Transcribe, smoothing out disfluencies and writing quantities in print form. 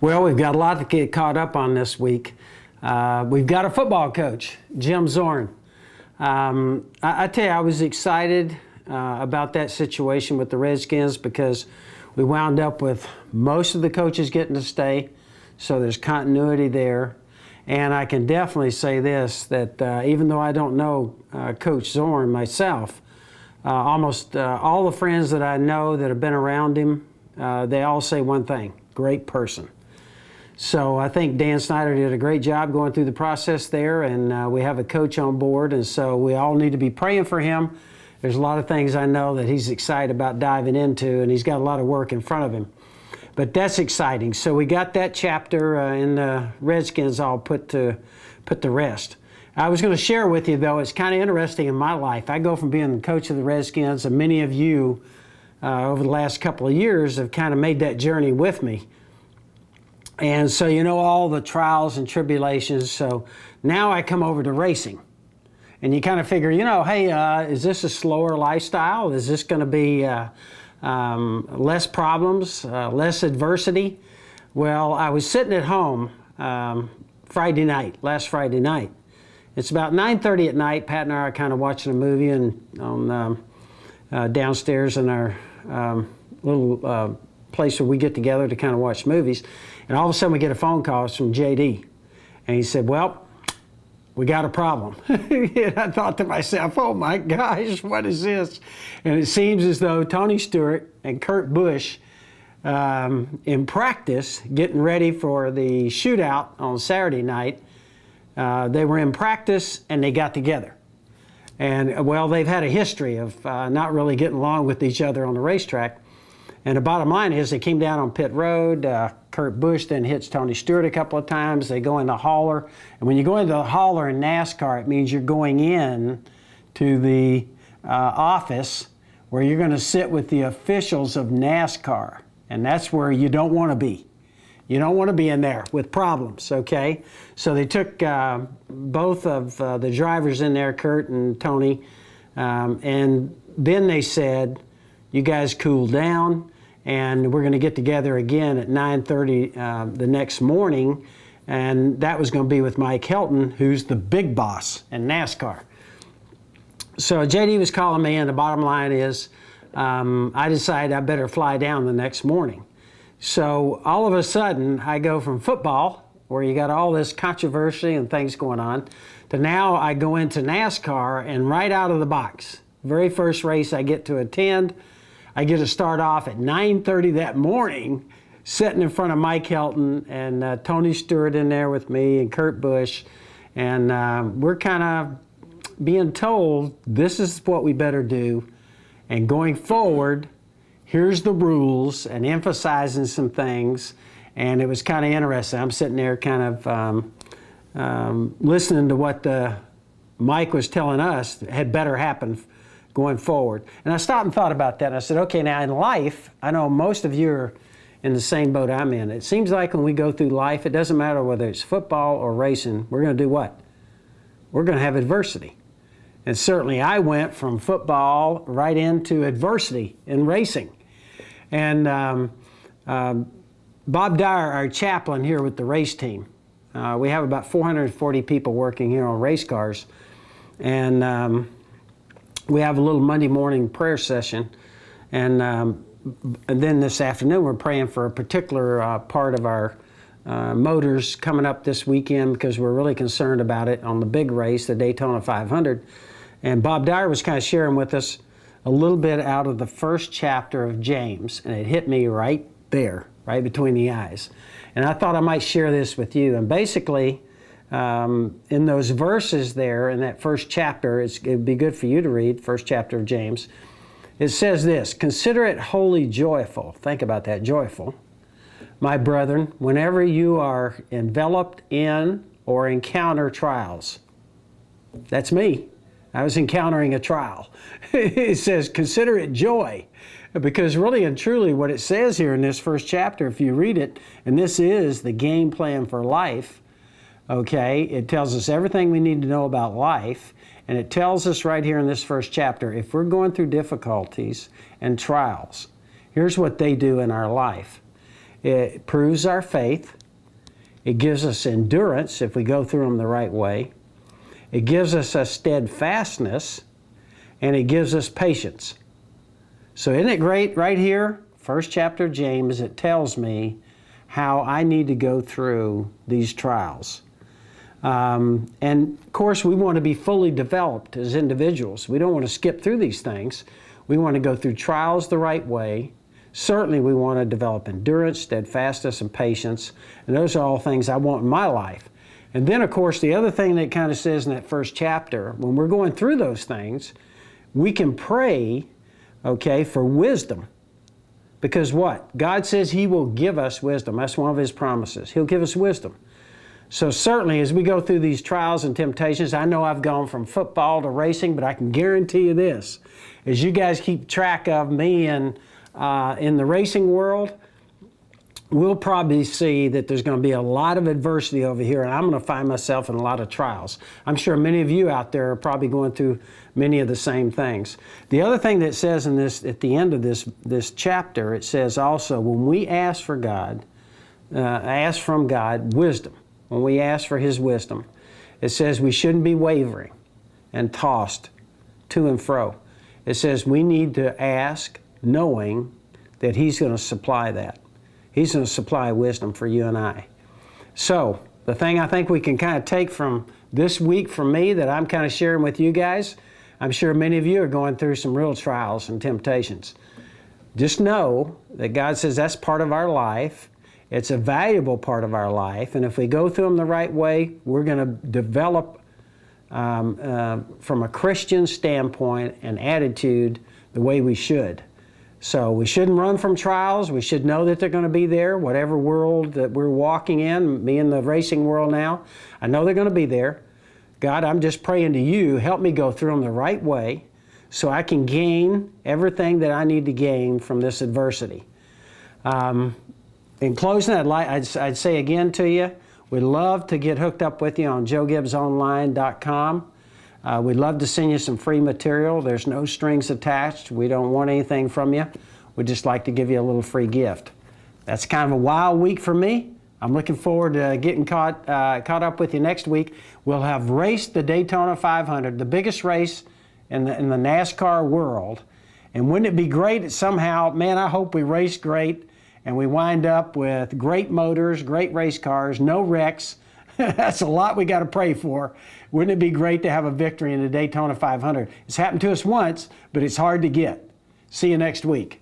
Well, we've got a lot to get caught up on this week. We've got a football coach, Jim Zorn. I tell you, I was excited about that situation with the Redskins because we wound up with most of the coaches getting to stay, so there's continuity there. And I can definitely say this, that even though I don't know Coach Zorn myself, almost all the friends that I know that have been around him, they all say one thing: great person. So I think Dan Snyder did a great job going through the process there, and we have a coach on board, and so we all need to be praying for him. There's a lot of things I know that he's excited about diving into, and he's got a lot of work in front of him. But that's exciting. So we got that chapter in the Redskins all put to rest. I was going to share with you, though, it's kind of interesting in my life. I go from being the coach of the Redskins, and many of you over the last couple of years have kind of made that journey with me. And so you know all the trials and tribulations. So now I come over to racing. And you kind of figure, hey, is this a slower lifestyle? Is this going to be less problems, less adversity? Well, I was sitting at home last Friday night. It's about 9:30 at night. Pat and I are kind of watching a movie on downstairs in our little place where we get together to kind of watch movies. And all of a sudden we get a phone call from JD. And he said, well, we got a problem. And I thought to myself, oh my gosh, what is this? And it seems as though Tony Stewart and Kurt Busch, in practice, getting ready for the shootout on Saturday night, they were in practice and they got together. And well, they've had a history of not really getting along with each other on the racetrack. And the bottom line is they came down on pit road. Kurt Busch then hits Tony Stewart a couple of times. They go in the hauler. And when you go into the hauler in NASCAR, it means you're going in to the office where you're going to sit with the officials of NASCAR. And that's where you don't want to be. You don't want to be in there with problems, okay? So they took both of the drivers in there, Kurt and Tony, and then they said, you guys cool down, and we're going to get together again at 9:30 the next morning, and that was going to be with Mike Helton, who's the big boss in NASCAR. So JD was calling me, and the bottom line is I decided I better fly down the next morning. So all of a sudden, I go from football, where you got all this controversy and things going on, to now I go into NASCAR, and right out of the box, very first race I get to attend, I get to start off at 9:30 that morning, sitting in front of Mike Helton and Tony Stewart in there with me and Kurt Busch. And we're kind of being told this is what we better do. And going forward, here's the rules, and emphasizing some things. And it was kind of interesting. I'm sitting there kind of listening to what Mike was telling us had better happen going forward. And I stopped and thought about that. And I said, okay, now in life, I know most of you are in the same boat I'm in. It seems like when we go through life, it doesn't matter whether it's football or racing, we're going to do what? We're going to have adversity. And certainly I went from football right into adversity in racing. And Bob Dyer, our chaplain here with the race team, we have about 440 people working here on race cars. And we have a little Monday morning prayer session, and then this afternoon we're praying for a particular part of our motors coming up this weekend because we're really concerned about it on the big race, the Daytona 500. And Bob Dyer was kind of sharing with us a little bit out of the first chapter of James, and it hit me right there, right between the eyes. And I thought I might share this with you. And basically, in those verses there, in that first chapter, it'd be good for you to read, first chapter of James. It says this: consider it wholly joyful. Think about that, joyful. My brethren, whenever you are enveloped in or encounter trials. That's me. I was encountering a trial. It says, consider it joy. Because really and truly what it says here in this first chapter, if you read it, and this is the game plan for life, okay, it tells us everything we need to know about life, and it tells us right here in this first chapter, if we're going through difficulties and trials, here's what they do in our life. It proves our faith. It gives us endurance if we go through them the right way. It gives us a steadfastness, and it gives us patience. So isn't it great right here? First chapter of James, it tells me how I need to go through these trials. And of course, we want to be fully developed as individuals. We don't want to skip through these things. We want to go through trials the right way. Certainly, we want to develop endurance, steadfastness, and patience. And those are all things I want in my life. And then, of course, the other thing that it kind of says in that first chapter, when we're going through those things, we can pray, okay, for wisdom. Because what? God says He will give us wisdom. That's one of His promises. He'll give us wisdom. So certainly, as we go through these trials and temptations, I know I've gone from football to racing, but I can guarantee you this. As you guys keep track of me and in the racing world, we'll probably see that there's going to be a lot of adversity over here, and I'm going to find myself in a lot of trials. I'm sure many of you out there are probably going through many of the same things. The other thing that it says in this, at the end of this chapter, it says also, when we ask for God, ask from God wisdom, when we ask for His wisdom, it says we shouldn't be wavering and tossed to and fro. It says we need to ask knowing that He's going to supply that. He's going to supply wisdom for you and I. So, the thing I think we can kind of take from this week from me that I'm kind of sharing with you guys, I'm sure many of you are going through some real trials and temptations. Just know that God says that's part of our life. It's a valuable part of our life. And if we go through them the right way, we're going to develop from a Christian standpoint an attitude the way we should. So we shouldn't run from trials. We should know that they're going to be there, whatever world that we're walking in, me in the racing world now. I know they're going to be there. God, I'm just praying to You, help me go through them the right way so I can gain everything that I need to gain from this adversity. In closing, I'd say again to you, we'd love to get hooked up with you on joegibbsonline.com. We'd love to send you some free material. There's no strings attached. We don't want anything from you. We'd just like to give you a little free gift. That's kind of a wild week for me. I'm looking forward to getting caught up with you next week. We'll have raced the Daytona 500, the biggest race in the NASCAR world. And wouldn't it be great that somehow, man, I hope we race great and we wind up with great motors, great race cars, no wrecks. That's a lot we got to pray for. Wouldn't it be great to have a victory in the Daytona 500? It's happened to us once, but it's hard to get. See you next week.